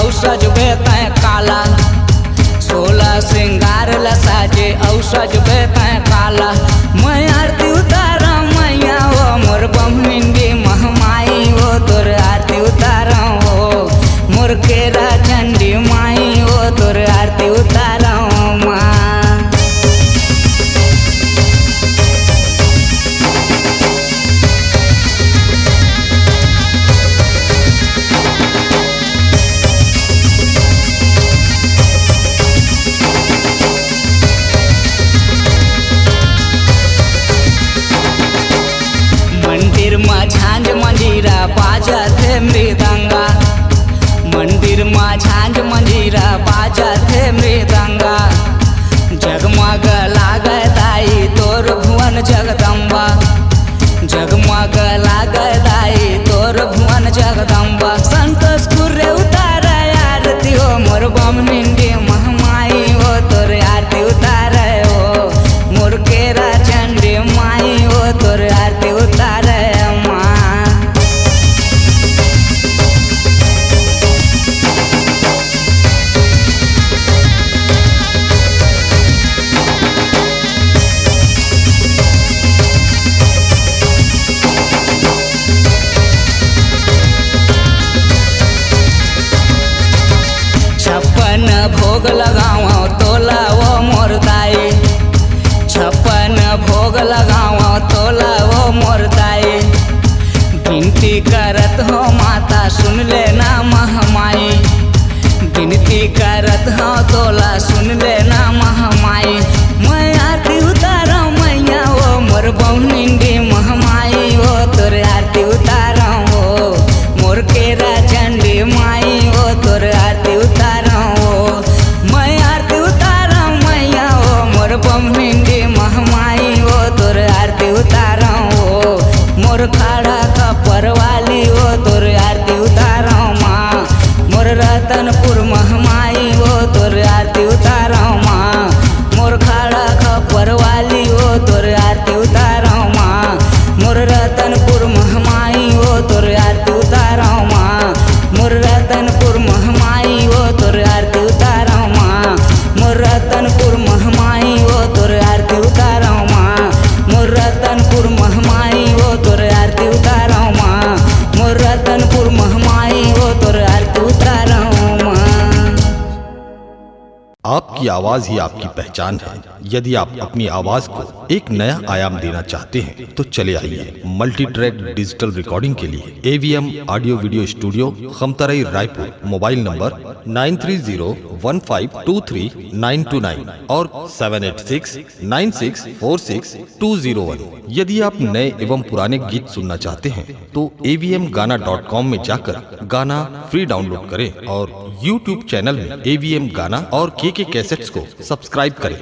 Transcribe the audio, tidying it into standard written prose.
औसज बेतै काला, 16 श्रृंगार लसाजे औसज बेतै काला। मैं आरती उतारा मैया हो मोर बहनिंदी महमाई हो, तोर आरती उतारा हो मोर केरा चंडी माई हो, तोर आरती उतारा माँ। मंदिर में झांझ मंजीरा बाजा थे मृदंगा, मंदिर में झांझ मंजीरा बाजा थे मृदंगा। जगमग लागे दाई तोर भुवन जगदम्बा, जगमग लागे दाई तोर भुवन जगदम्बा। संतोष कुर्रे उतारा आरती हो मोर बमनिंदी महमाई हो, तोर आरती उतारे हो मोर केरा चंडी माई हो, तोर आरती उतारे माँ। छप्पन भोग लगाओ तोला वो मोर दाई, छप्पन भोग लगाओ तोला वो मोर दाई। विनती करत हो माता सुन लेना महमाई, विनती करत हो तोला सुन लेना महमाई। मैं आरती उतारा मैया हो मोर बहनिंदी महमाई हो, तोर आरती उतारा हो मोर केरा चंडी माई हो, तोर आरती उतारा हो। मैं आरती उतारा मैया हो मोर बहनिंदी महमाई हो, तोर आरती उतारा हो मोर खाड़ा खपर वाली हो, तोर आरती उतारा माँ। मोर रतनपुर महमाई हो, तोर आरती उतारा माँ। मोर खाड़ा खपर वाली हो, तोर आरती उतारा माँ। मोर रतनपुर महमाई हो, तोर आरती उतारा माँ। मोर रतनपुर महमाई हो, तोर आरती उतारा माँ। मोर रतनपुर महमाई हो, तोर आरती उतारा माँ। मोर रतनपुर महमाई हो, तोर आरती उतारा माँ। मोर रतनपुर महमाई हो, तोर आरती उतारा माँ। आपकी आवाज ही आपकी पहचान है। यदि आप अपनी आवाज को एक नया आयाम देना चाहते हैं तो चले आइए मल्टी ट्रैक डिजिटल रिकॉर्डिंग के लिए AVM audio video studio Khamtarai Raipur. Mobile number 9301523929 और 7869646201। यदि आप नए एवं पुराने गीत सुनना चाहते हैं तो avmgana.com में जाकर गाना फ्री डाउनलोड करें और YouTube चैनल में AVM गाना और KK कैसेट्स को सब्सक्राइब करें।